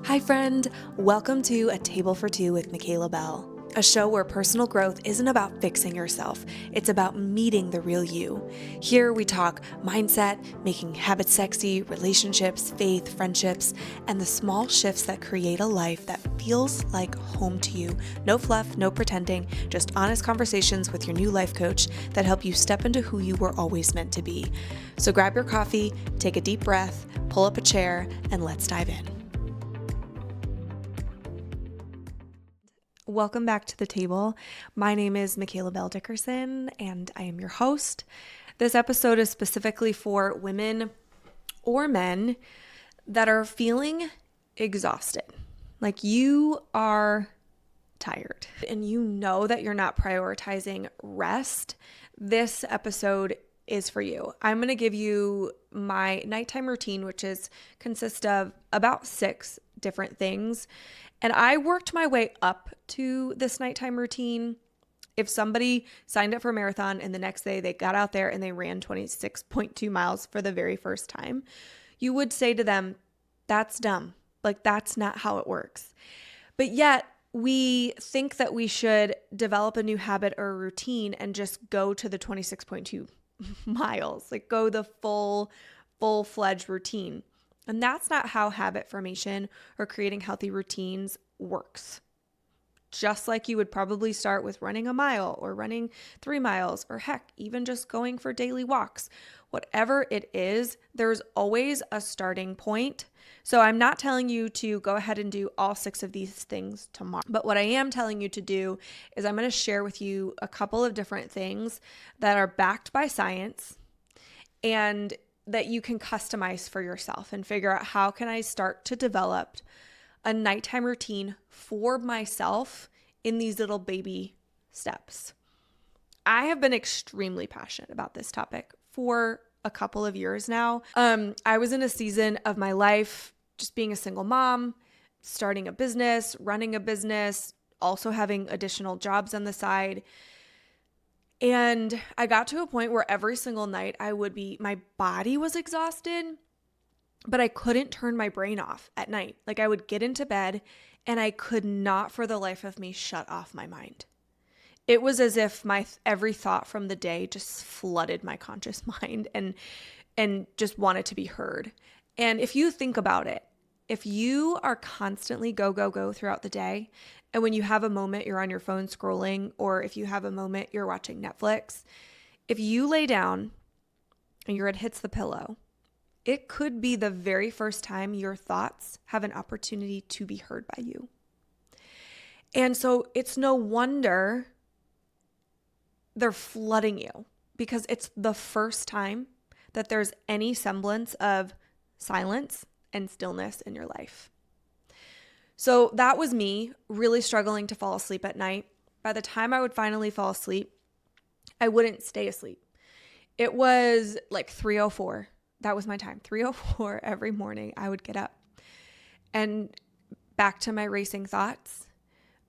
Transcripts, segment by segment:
Hi, friend. Welcome to A Table for Two with Michaela Bell, a show where personal growth isn't about fixing yourself, it's about meeting the real you. Here we talk mindset, making habits sexy, relationships, faith, friendships, and the small shifts that create a life that feels like home to you. No fluff, no pretending, just honest conversations with your new life coach that help you step into who you were always meant to be. So grab your coffee, take a deep breath, pull up a chair, and let's dive in. Welcome back to the table. My name is Michaela Bell Dickerson, and I am your host. This episode is specifically for women or men that are feeling exhausted. Like you are tired and you know that you're not prioritizing rest. This episode is for you. I'm going to give you my nighttime routine, which consists of about 6 different things. And I worked my way up to this nighttime routine. If somebody signed up for a marathon and the next day they got out there and they ran 26.2 miles for the very first time, you would say to them, that's dumb. Like, that's not how it works. But yet we think that we should develop a new habit or a routine and just go to the 26.2 miles, like go the full-fledged routine. And that's not how habit formation or creating healthy routines works. Just like you would probably start with running a mile or running 3 miles, or heck, even just going for daily walks. Whatever it is, there's always a starting point. So I'm not telling you to go ahead and do all 6 of these things tomorrow. But what I am telling you to do is I'm going to share with you a couple of different things that are backed by science and that you can customize for yourself and figure out, how can I start to develop a nighttime routine for myself in these little baby steps. I have been extremely passionate about this topic for a couple of years now. I was in a season of my life just being a single mom, starting a business, running a business, also having additional jobs on the side. And I got to a point where every single night my body was exhausted, but I couldn't turn my brain off at night. Like, I would get into bed and I could not for the life of me shut off my mind. It was as if my every thought from the day just flooded my conscious mind and just wanted to be heard. And if you think about it, if you are constantly go, go, go throughout the day, and when you have a moment, you're on your phone scrolling, or if you have a moment, you're watching Netflix, if you lay down and your head hits the pillow, it could be the very first time your thoughts have an opportunity to be heard by you. And so it's no wonder they're flooding you, because it's the first time that there's any semblance of silence and stillness in your life. So that was me really struggling to fall asleep at night. By the time I would finally fall asleep, I wouldn't stay asleep. It was like 3:04. That was my time. 3:04 every morning I would get up. And back to my racing thoughts,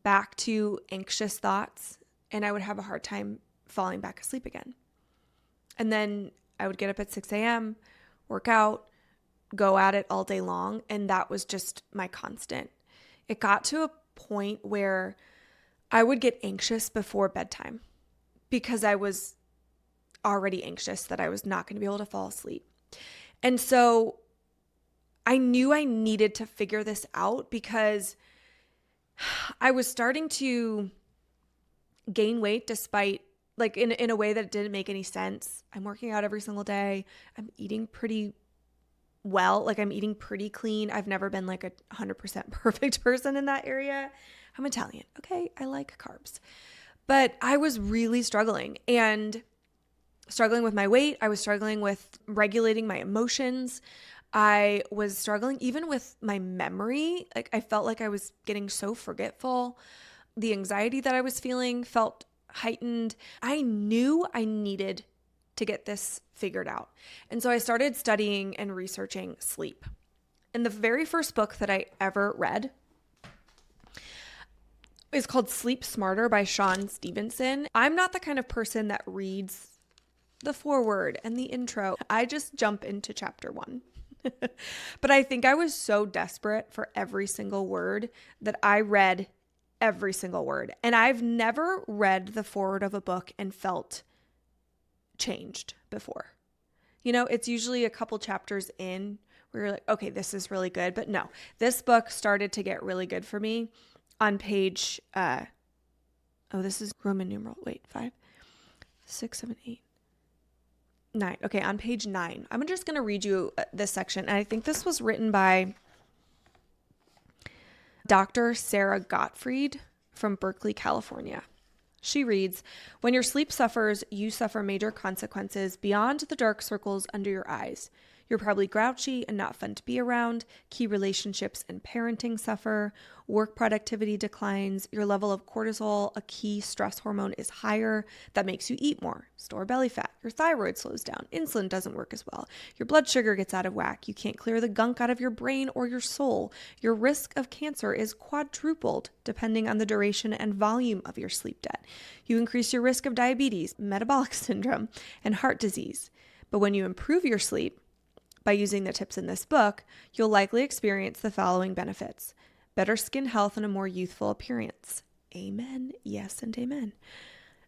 back to anxious thoughts, and I would have a hard time falling back asleep again. And then I would get up at 6 a.m., work out, go at it all day long, and that was just my constant. It got to a point where I would get anxious before bedtime because I was already anxious that I was not going to be able to fall asleep. And so I knew I needed to figure this out because I was starting to gain weight despite, like, in a way that didn't make any sense. I'm working out every single day. I'm eating pretty well. Like, I'm eating pretty clean. I've never been like a 100% perfect person in that area. I'm Italian. Okay. I like carbs, but I was really struggling with my weight. I was struggling with regulating my emotions. I was struggling even with my memory. Like, I felt like I was getting so forgetful. The anxiety that I was feeling felt heightened. I knew I needed to get this figured out. And so I started studying and researching sleep. And the very first book that I ever read is called Sleep Smarter by Shawn Stevenson. I'm not the kind of person that reads the foreword and the intro. I just jump into chapter 1. But I think I was so desperate for every single word that I read every single word. And I've never read the foreword of a book and felt changed before. It's usually a couple chapters in where you're like, okay, this is really good. But no, this book started to get really good for me on page, this is Roman numeral. Wait, 5, 6, 7, 8, 9. Okay, on page 9. I'm just going to read you this section. And I think this was written by Dr. Sarah Gottfried from Berkeley, California. She reads, "When your sleep suffers, you suffer major consequences beyond the dark circles under your eyes. You're probably grouchy and not fun to be around. Key relationships and parenting suffer. Work productivity declines. Your level of cortisol, a key stress hormone, is higher. That makes you eat more. Store belly fat. Your thyroid slows down. Insulin doesn't work as well. Your blood sugar gets out of whack. You can't clear the gunk out of your brain or your soul. Your risk of cancer is quadrupled depending on the duration and volume of your sleep debt. You increase your risk of diabetes, metabolic syndrome, and heart disease. But when you improve your sleep, by using the tips in this book, you'll likely experience the following benefits: better skin health and a more youthful appearance. Amen. Yes, and amen.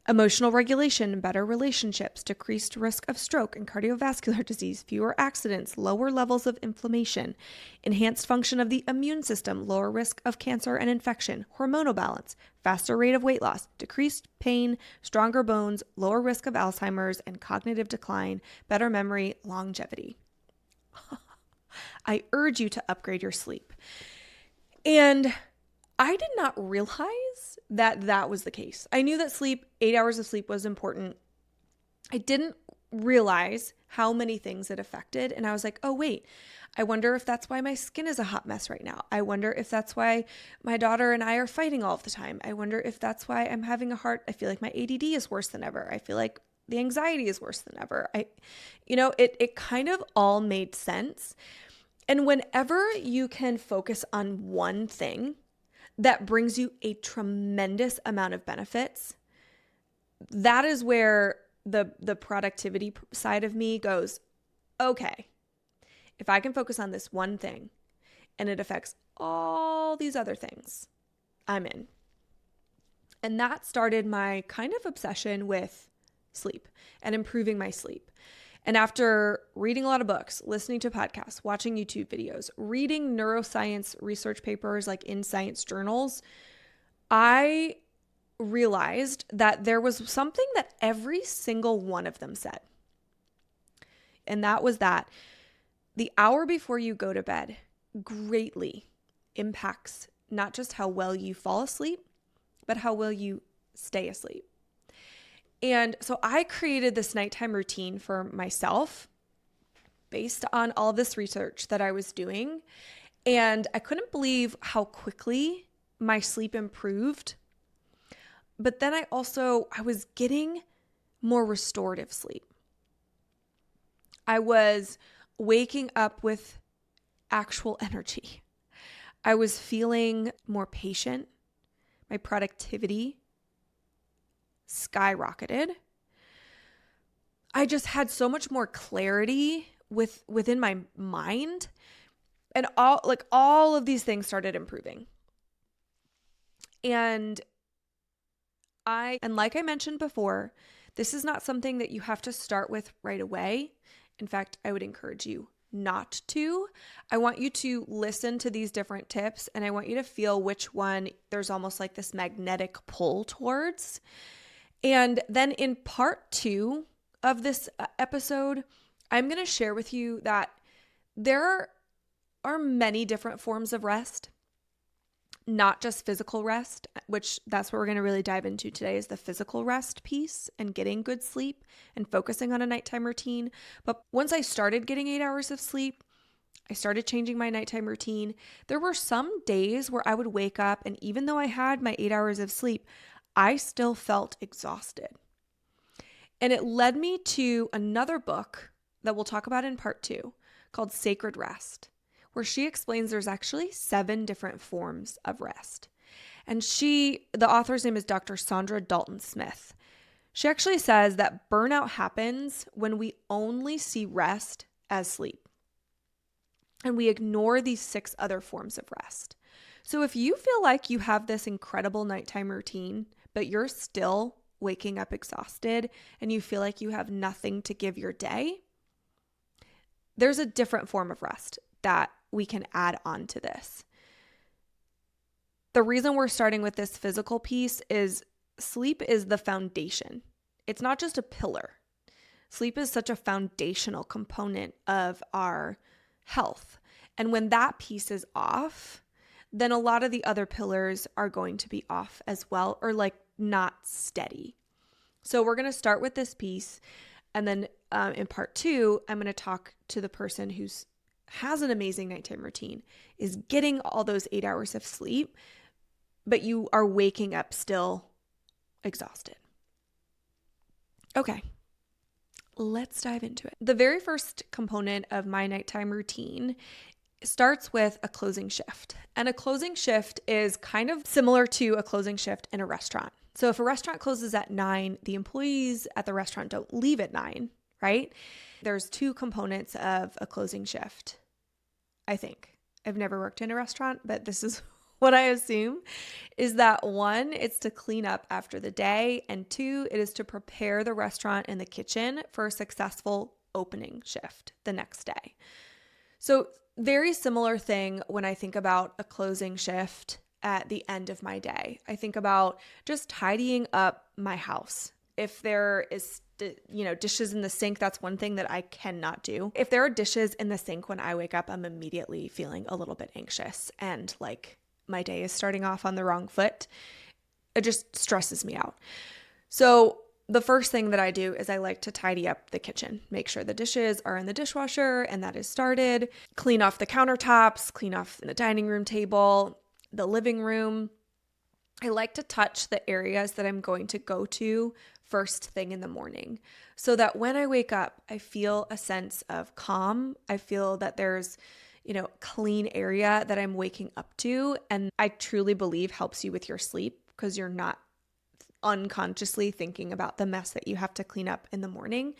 Emotional regulation, better relationships, decreased risk of stroke and cardiovascular disease, fewer accidents, lower levels of inflammation, enhanced function of the immune system, lower risk of cancer and infection, hormonal balance, faster rate of weight loss, decreased pain, stronger bones, lower risk of Alzheimer's and cognitive decline, better memory, longevity. I urge you to upgrade your sleep. And I did not realize that that was the case. I knew that 8 hours of sleep was important. I didn't realize how many things it affected. And I was like, oh, wait, I wonder if that's why my skin is a hot mess right now. I wonder if that's why my daughter and I are fighting all of the time. I wonder if that's why I'm having I feel like my ADD is worse than ever. I feel like the anxiety is worse than ever. It kind of all made sense. And whenever you can focus on one thing that brings you a tremendous amount of benefits, that is where the productivity side of me goes, okay, if I can focus on this one thing and it affects all these other things, I'm in. And that started my kind of obsession with sleep and improving my sleep. And after reading a lot of books, listening to podcasts, watching YouTube videos, reading neuroscience research papers like in science journals, I realized that there was something that every single one of them said. And that was that the hour before you go to bed greatly impacts not just how well you fall asleep, but how well you stay asleep. And so I created this nighttime routine for myself based on all this research that I was doing. And I couldn't believe how quickly my sleep improved. But then I was getting more restorative sleep. I was waking up with actual energy. I was feeling more patient. My productivity skyrocketed. I just had so much more clarity within my mind, and all of these things started improving. And like I mentioned before, this is not something that you have to start with right away. In fact, I would encourage you not to. I want you to listen to these different tips, and I want you to feel which one there's almost like this magnetic pull towards. And then in part 2 of this episode, I'm going to share with you that there are many different forms of rest, not just physical rest, which that's what we're going to really dive into today, is the physical rest piece and getting good sleep and focusing on a nighttime routine. But once I started getting 8 hours of sleep, I started changing my nighttime routine. There were some days where I would wake up, and even though I had my 8 hours of sleep, I still felt exhausted. And it led me to another book that we'll talk about in part 2 called Sacred Rest, where she explains there's actually 7 different forms of rest. And the author's name is Dr. Saundra Dalton Smith. She actually says that burnout happens when we only see rest as sleep. and we ignore these 6 other forms of rest. So if you feel like you have this incredible nighttime routine, but you're still waking up exhausted and you feel like you have nothing to give your day, there's a different form of rest that we can add on to this. The reason we're starting with this physical piece is sleep is the foundation. It's not just a pillar. Sleep is such a foundational component of our health. And when that piece is off, then a lot of the other pillars are going to be off as well, or like not steady. So we're going to start with this piece. And then in part 2, I'm going to talk to the person who has an amazing nighttime routine, is getting all those 8 hours of sleep, but you are waking up still exhausted. Okay, let's dive into it. The very first component of my nighttime routine starts with a closing shift. And a closing shift is kind of similar to a closing shift in a restaurant. So if a restaurant closes at 9, the employees at the restaurant don't leave at 9, right? There's 2 components of a closing shift, I think. I've never worked in a restaurant, but this is what I assume, is that 1, it's to clean up after the day, and 2, it is to prepare the restaurant and the kitchen for a successful opening shift the next day. So very similar thing when I think about a closing shift at the end of my day. I think about just tidying up my house. If there is, dishes in the sink, that's one thing that I cannot do. If there are dishes in the sink when I wake up, I'm immediately feeling a little bit anxious and like my day is starting off on the wrong foot. It just stresses me out. So the first thing that I do is I like to tidy up the kitchen, make sure the dishes are in the dishwasher and that is started, clean off the countertops, clean off the dining room table, the living room. I like to touch the areas that I'm going to go to first thing in the morning so that when I wake up, I feel a sense of calm. I feel that there's, clean area that I'm waking up to. And I truly believe helps you with your sleep because you're not unconsciously thinking about the mess that you have to clean up in the morning.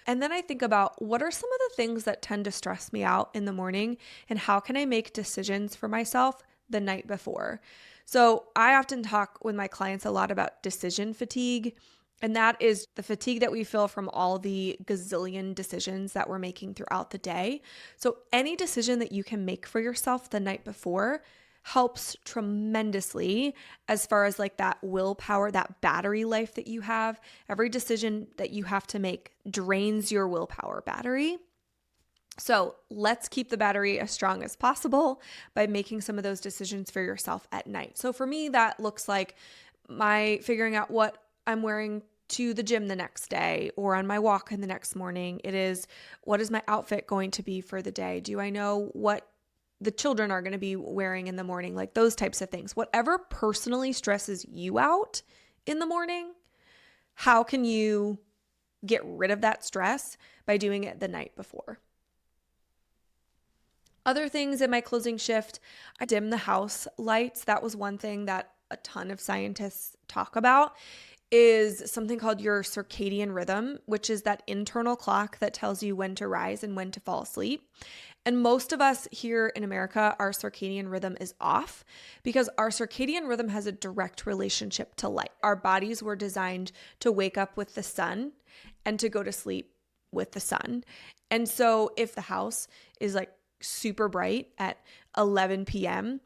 And then I think about what are some of the things that tend to stress me out in the morning and how can I make decisions for myself the night before? So I often talk with my clients a lot about decision fatigue. And that is the fatigue that we feel from all the gazillion decisions that we're making throughout the day. So any decision that you can make for yourself the night before helps tremendously as far as like that willpower, that battery life that you have. Every decision that you have to make drains your willpower battery. So let's keep the battery as strong as possible by making some of those decisions for yourself at night. So for me, that looks like my figuring out what I'm wearing to the gym the next day or on my walk in the next morning. It is, what is my outfit going to be for the day? Do I know what the children are going to be wearing in the morning? Like those types of things. Whatever personally stresses you out in the morning, how can you get rid of that stress by doing it the night before? Other things in my closing shift, I dim the house lights. That was one thing that a ton of scientists talk about, is something called your circadian rhythm, which is that internal clock that tells you when to rise and when to fall asleep. And most of us here in America, our circadian rhythm is off because our circadian rhythm has a direct relationship to light. Our bodies were designed to wake up with the sun and to go to sleep with the sun. And so if the house is like super bright at 11 p.m.,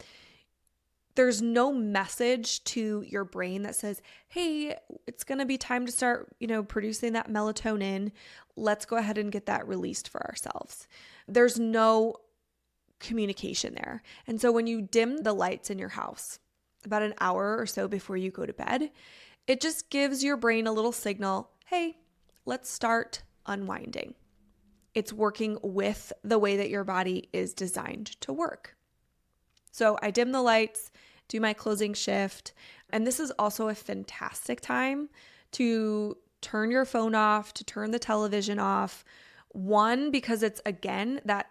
there's no message to your brain that says, hey, it's going to be time to start, producing that melatonin. Let's go ahead and get that released for ourselves. There's no communication there. And so when you dim the lights in your house about an hour or so before you go to bed, it just gives your brain a little signal, hey, let's start unwinding. It's working with the way that your body is designed to work. So I dim the lights, do my closing shift, and this is also a fantastic time to turn your phone off, to turn the television off. One, because it's, again, that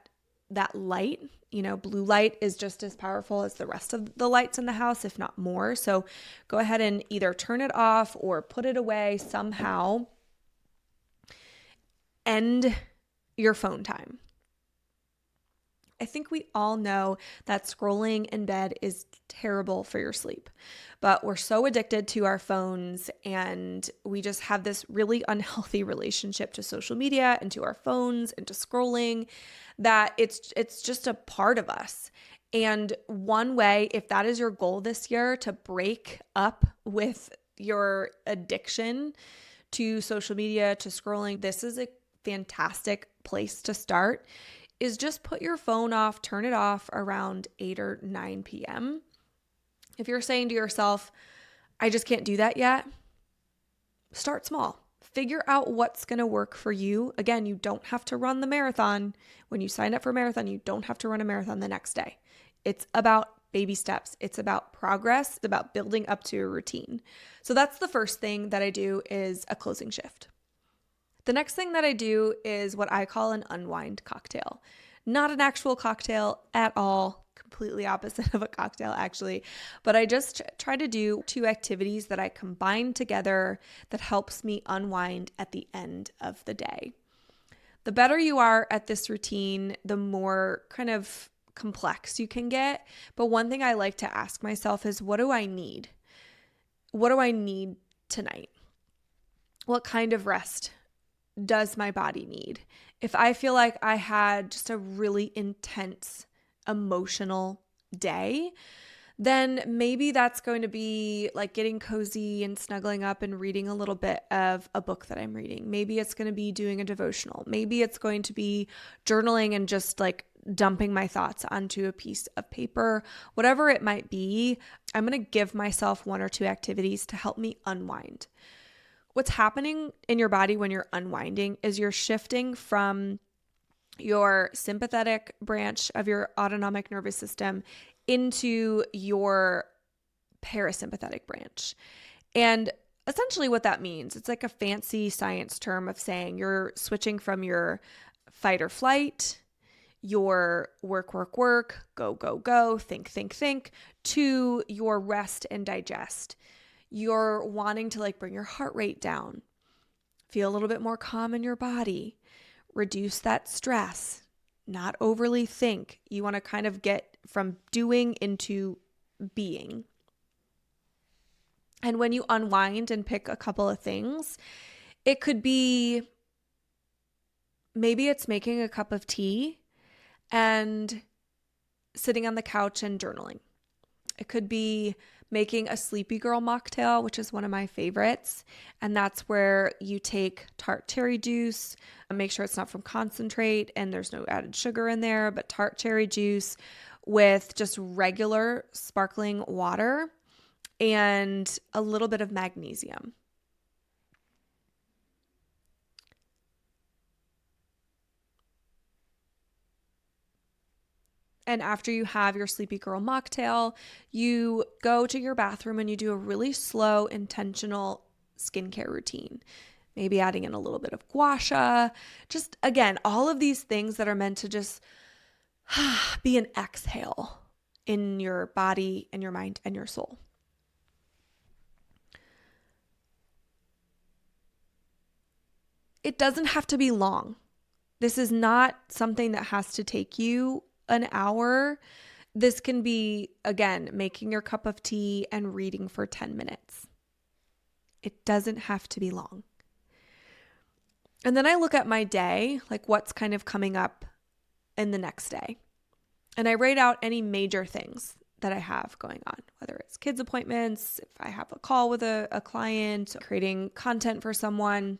light, blue light is just as powerful as the rest of the lights in the house, if not more. So go ahead and either turn it off or put it away somehow. End your phone time. I think we all know that scrolling in bed is terrible for your sleep, but we're so addicted to our phones and we just have this really unhealthy relationship to social media and to our phones and to scrolling that it's just a part of us. And one way, if that is your goal this year, to break up with your addiction to social media, to scrolling, this is a fantastic place to start, is just put your phone off, turn it off around 8 or 9 p.m. If you're saying to yourself, I just can't do that yet, start small. Figure out what's going to work for you. Again, you don't have to run the marathon. When you sign up for a marathon, you don't have to run a marathon the next day. It's about baby steps. It's about progress. It's about building up to a routine. So that's the first thing that I do, is a closing shift. The next thing that I do is what I call an unwind cocktail. Not an actual cocktail at all, completely opposite of a cocktail actually, but I just try to do 2 activities that I combine together that helps me unwind at the end of the day. The better you are at this routine, the more kind of complex you can get. But one thing I like to ask myself is, what do I need? What do I need tonight? What kind of rest does my body need? If I feel like I had just a really intense emotional day, then maybe that's going to be like getting cozy and snuggling up and reading a little bit of a book that I'm reading. Maybe it's going to be doing a devotional. Maybe it's going to be journaling and just like dumping my thoughts onto a piece of paper. Whatever it might be, I'm going to give myself 1 or 2 activities to help me unwind. What's happening in your body when you're unwinding is you're shifting from your sympathetic branch of your autonomic nervous system into your parasympathetic branch. And essentially what that means, it's like a fancy science term of saying you're switching from your fight or flight, your work, go, think, to your rest and digest. You're wanting to like bring your heart rate down, feel a little bit more calm in your body, reduce that stress, not overly think. You want to kind of get from doing into being. And when you unwind and pick a couple of things, it could be, maybe it's making a cup of tea and sitting on the couch and journaling. It could be making a Sleepy Girl mocktail, which is one of my favorites. And that's where you take tart cherry juice, and make sure it's not from concentrate and there's no added sugar in there, but tart cherry juice with just regular sparkling water and a little bit of magnesium. And after you have your Sleepy Girl mocktail, you go to your bathroom and you do a really slow, intentional skincare routine. Maybe adding in a little bit of gua sha. Just, again, all of these things that are meant to just be an exhale in your body and your mind and your soul. It doesn't have to be long. This is not something that has to take you an hour. This can be, again, making your cup of tea and reading for 10 minutes. It doesn't have to be long. And then I look at my day, like what's kind of coming up in the next day. And I write out any major things that I have going on, whether it's kids' appointments, if I have a call with a client, creating content for someone.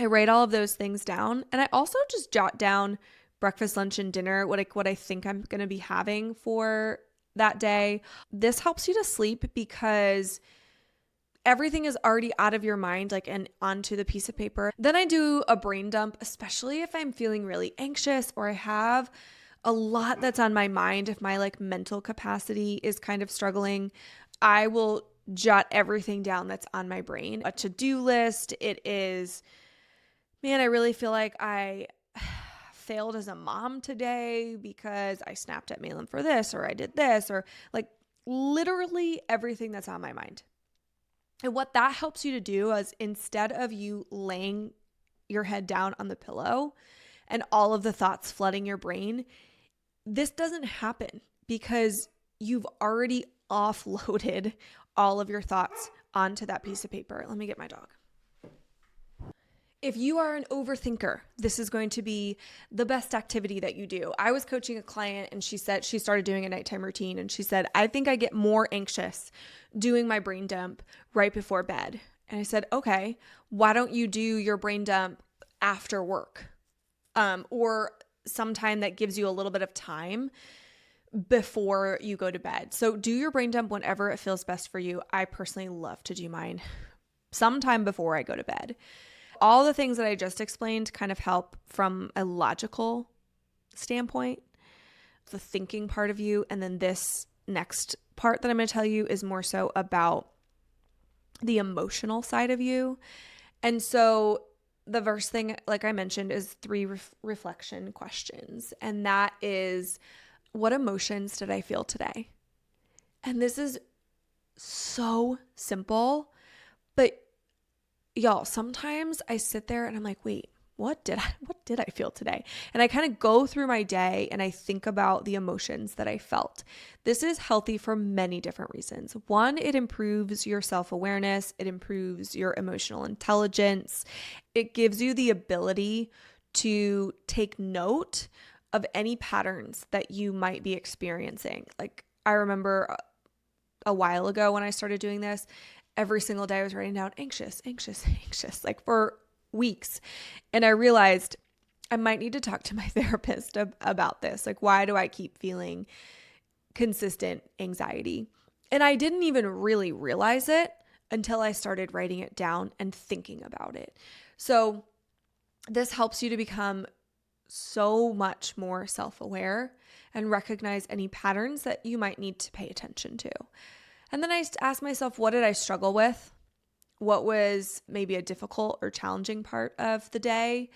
I write all of those things down. And I also just jot down breakfast, lunch, and dinner, what I think I'm going to be having for that day. This helps you to sleep because everything is already out of your mind, like, and onto the piece of paper. Then I do a brain dump, especially if I'm feeling really anxious or I have a lot that's on my mind. If my like mental capacity is kind of struggling, I will jot everything down that's on my brain. A to-do list. It is, man, I really feel like I failed as a mom today because I snapped at Malin for this, or I did this, or like literally everything that's on my mind. And what that helps you to do is, instead of you laying your head down on the pillow and all of the thoughts flooding your brain, this doesn't happen because you've already offloaded all of your thoughts onto that piece of paper. Let me get my dog. If you are an overthinker, this is going to be the best activity that you do. I was coaching a client and she said she started doing a nighttime routine and she said, I think I get more anxious doing my brain dump right before bed. And I said, okay, why don't you do your brain dump after work? Or sometime that gives you a little bit of time before you go to bed. So do your brain dump whenever it feels best for you. I personally love to do mine sometime before I go to bed. All the things that I just explained kind of help from a logical standpoint, the thinking part of you. And then this next part that I'm going to tell you is more so about the emotional side of you. And so the first thing, like I mentioned, is 3 reflection questions. And that is, what emotions did I feel today? And this is so simple, but y'all, sometimes I sit there and I'm like, wait, what did I feel today? And I kind of go through my day and I think about the emotions that I felt. This is healthy for many different reasons. One, it improves your self-awareness. It improves your emotional intelligence. It gives you the ability to take note of any patterns that you might be experiencing. Like I remember a while ago when I started doing this, every single day I was writing down anxious, like for weeks. And I realized I might need to talk to my therapist about this. Like, why do I keep feeling consistent anxiety? And I didn't even really realize it until I started writing it down and thinking about it. So this helps you to become so much more self-aware and recognize any patterns that you might need to pay attention to. And then I asked myself, what did I struggle with? What was maybe a difficult or challenging part of the day?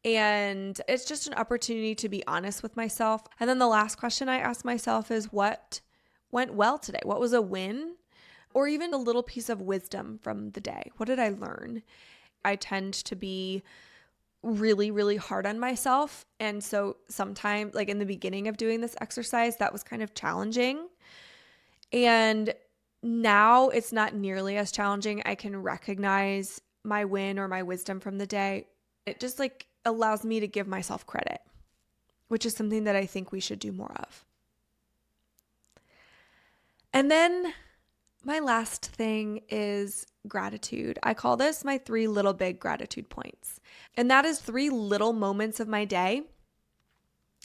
And it's just an opportunity to be honest with myself. And then the last question I asked myself is, what went well today? What was a win? Or even a little piece of wisdom from the day? What did I learn? I tend to be really, really hard on myself. And so sometimes, like in the beginning of doing this exercise, that was kind of challenging. And now it's not nearly as challenging. I can recognize my win or my wisdom from the day. It just like allows me to give myself credit, which is something that I think we should do more of. And then my last thing is gratitude. I call this my 3 little big gratitude points. And that is 3 little moments of my day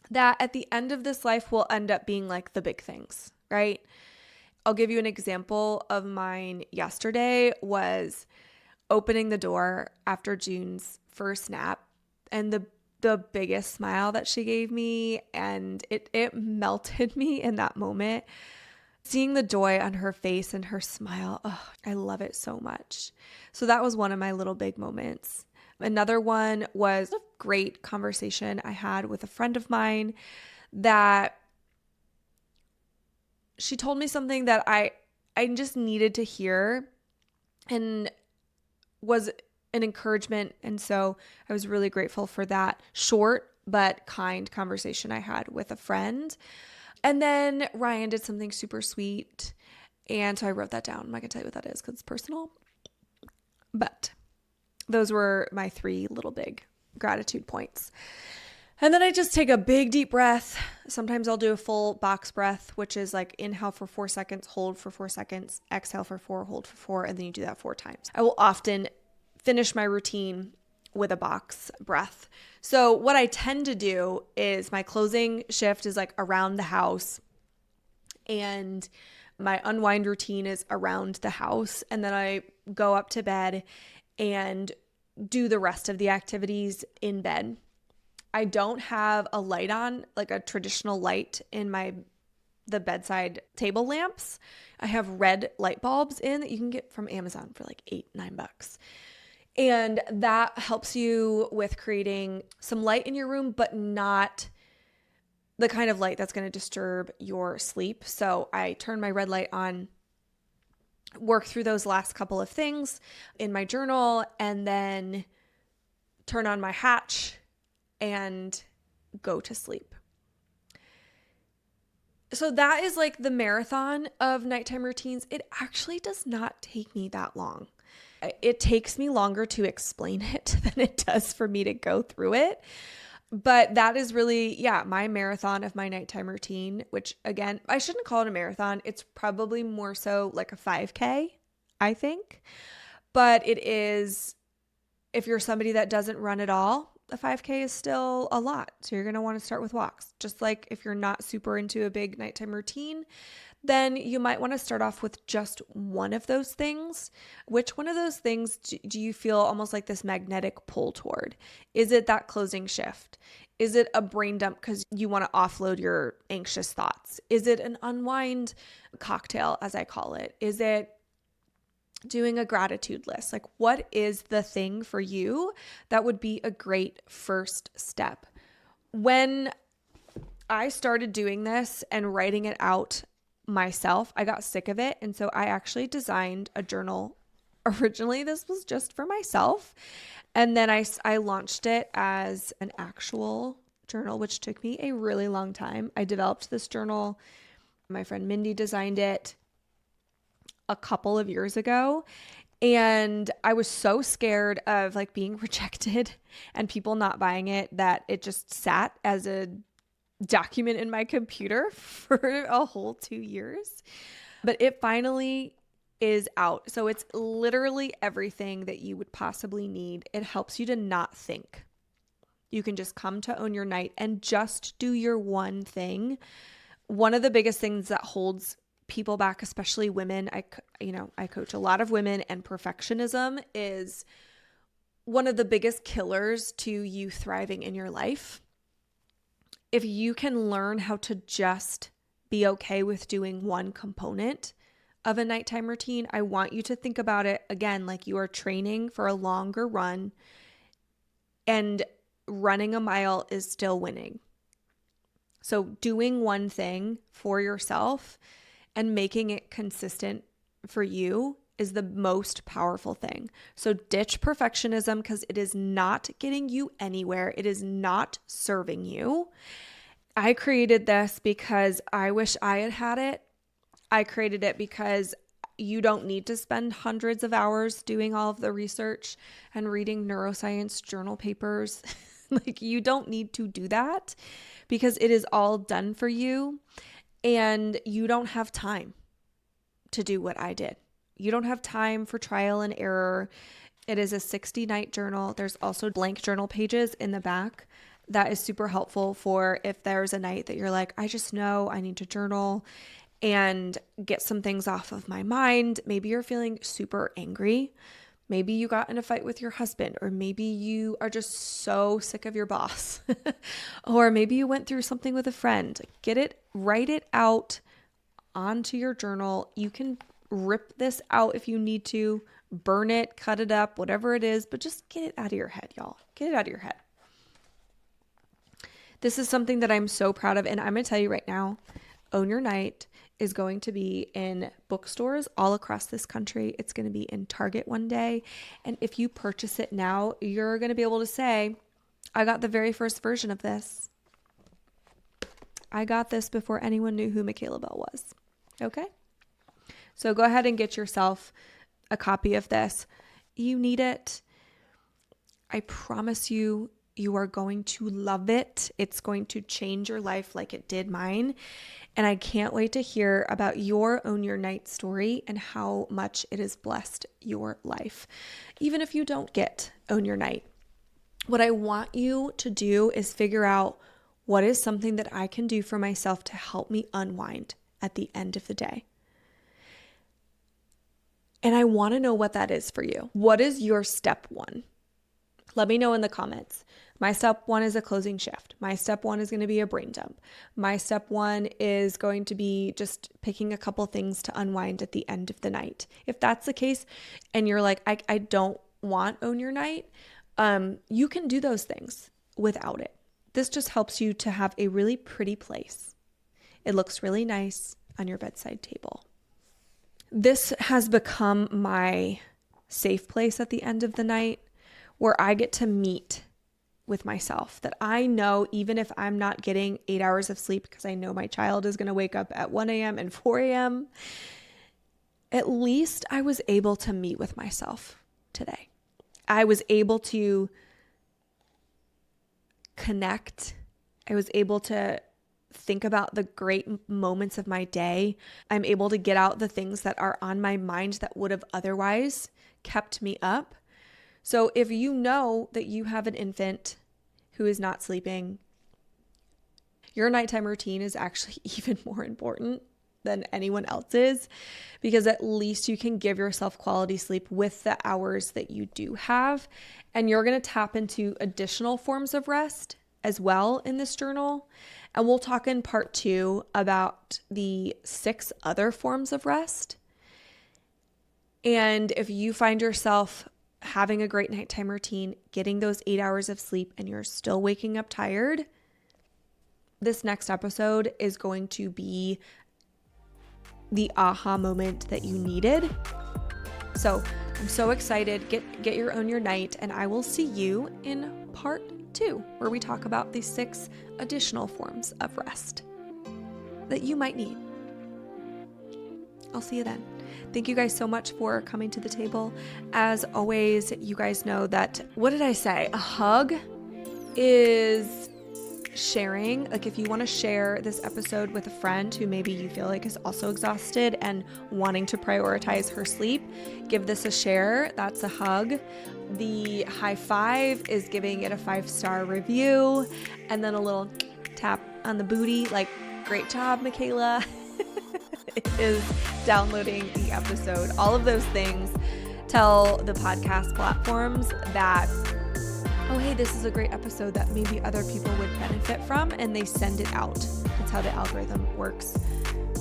that at the end of this life will end up being like the big things, right? I'll give you an example of mine. Yesterday was opening the door after June's first nap and the biggest smile that she gave me, and it melted me in that moment. Seeing the joy on her face and her smile, oh, I love it so much. So that was one of my little big moments. Another one was a great conversation I had with a friend of mine that she told me something that I just needed to hear and was an encouragement. And so I was really grateful for that short but kind conversation I had with a friend. And then Ryan did something super sweet. And so I wrote that down. I'm not going to tell you what that is because it's personal. But those were my 3 little big gratitude points. And then I just take a big deep breath. Sometimes I'll do a full box breath, which is like inhale for 4 seconds, hold for 4 seconds, exhale for 4, hold for 4, and then you do that 4 times. I will often finish my routine with a box breath. So what I tend to do is my closing shift is like around the house, and my unwind routine is around the house. And then I go up to bed and do the rest of the activities in bed. I don't have a light on, like a traditional light in the bedside table lamps. I have red light bulbs in that you can get from Amazon for like $8-9. And that helps you with creating some light in your room, but not the kind of light that's going to disturb your sleep. So I turn my red light on, work through those last couple of things in my journal, and then turn on my Hatch and go to sleep. So that is like the marathon of nighttime routines. It actually does not take me that long. It takes me longer to explain it than it does for me to go through it. But that is really, yeah, my marathon of my nighttime routine, which again, I shouldn't call it a marathon. It's probably more so like a 5K, I think. But it is, if you're somebody that doesn't run at all, a 5K is still a lot. So you're going to want to start with walks. Just like if you're not super into a big nighttime routine, then you might want to start off with just one of those things. Which one of those things do you feel almost like this magnetic pull toward? Is it that closing shift? Is it a brain dump because you want to offload your anxious thoughts? Is it an unwind cocktail, as I call it? Is it doing a gratitude list? Like, what is the thing for you that would be a great first step? When I started doing this and writing it out myself, I got sick of it. And so I actually designed a journal. Originally, this was just for myself. And then I launched it as an actual journal, which took me a really long time. I developed this journal. My friend Mindy designed it a couple of years ago, and I was so scared of like being rejected and people not buying it that it just sat as a document in my computer for a whole 2 years. But it finally is out. So it's literally everything that you would possibly need. It helps you to not think. You can just come to Own Your Night and just do your one thing. One of the biggest things that holds people back, especially women, I coach a lot of women, and perfectionism is one of the biggest killers to you thriving in your life. If you can learn how to just be okay with doing one component of a nighttime routine, I want you to think about it again like you are training for a longer run, and running a mile is still winning. So doing one thing for yourself and making it consistent for you is the most powerful thing. So ditch perfectionism because it is not getting you anywhere. It is not serving you. I created this because I wish I had had it. I created it because you don't need to spend hundreds of hours doing all of the research and reading neuroscience journal papers. Like, you don't need to do that because it is all done for you. And you don't have time to do what I did. You don't have time for trial and error. It is a 60-night journal. There's also blank journal pages in the back. That is super helpful for if there's a night that you're like, I just know I need to journal and get some things off of my mind. Maybe you're feeling super angry. Maybe you got in a fight with your husband, or maybe you are just so sick of your boss, or maybe you went through something with a friend. Write it out onto your journal. You can rip this out if you need to, burn it, cut it up, whatever it is, but just get it out of your head, y'all. Get it out of your head. This is something that I'm so proud of. And I'm going to tell you right now, Own Your Night is going to be in bookstores all across this country. It's going to be in Target one day. And if you purchase it now, you're going to be able to say, I got the very first version of this. I got this before anyone knew who Michaela Bell was. Okay? So go ahead and get yourself a copy of this. You need it. I promise you, you are going to love it. It's going to change your life like it did mine. And I can't wait to hear about your Own Your Night story and how much it has blessed your life. Even if you don't get Own Your Night, what I want you to do is figure out what is something that I can do for myself to help me unwind at the end of the day. And I want to know what that is for you. What is your step one? Let me know in the comments. My step one is a closing shift. My step one is going to be a brain dump. My step one is going to be just picking a couple things to unwind at the end of the night. If that's the case and you're like, I don't want Own Your Night, you can do those things without it. This just helps you to have a really pretty place. It looks really nice on your bedside table. This has become my safe place at the end of the night, where I get to meet with myself, that I know even if I'm not getting 8 hours of sleep because I know my child is going to wake up at 1 a.m. and 4 a.m., at least I was able to meet with myself today. I was able to connect. I was able to think about the great moments of my day. I'm able to get out the things that are on my mind that would have otherwise kept me up. So if you know that you have an infant who is not sleeping, your nighttime routine is actually even more important than anyone else's, because at least you can give yourself quality sleep with the hours that you do have. And you're going to tap into additional forms of rest as well in this journal. And we'll talk in part 2 about the 6 other forms of rest. And if you find yourself having a great nighttime routine, getting those 8 hours of sleep, and you're still waking up tired, this next episode is going to be the aha moment that you needed. So I'm so excited. Get your Own Your Night, and I will see you in part 2, where we talk about the 6 additional forms of rest that you might need. I'll see you then. Thank you guys so much for coming to the table. As always, you guys know that, what did I say? A hug is sharing. Like, if you want to share this episode with a friend who maybe you feel like is also exhausted and wanting to prioritize her sleep, give this a share. That's a hug. The high five is giving it a 5-star review, and then a little tap on the booty, like, great job, Michaela. Is downloading the episode. All of those things tell the podcast platforms that, oh, hey, this is a great episode that maybe other people would benefit from, and they send it out. That's how the algorithm works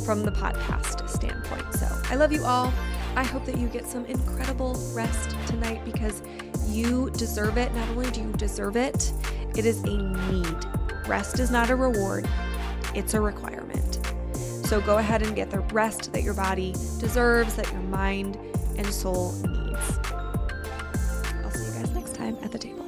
from the podcast standpoint. So I love you all. I hope that you get some incredible rest tonight, because you deserve it. Not only do you deserve it, it is a need. Rest is not a reward. It's a requirement. So go ahead and get the rest that your body deserves, that your mind and soul needs. I'll see you guys next time at the table.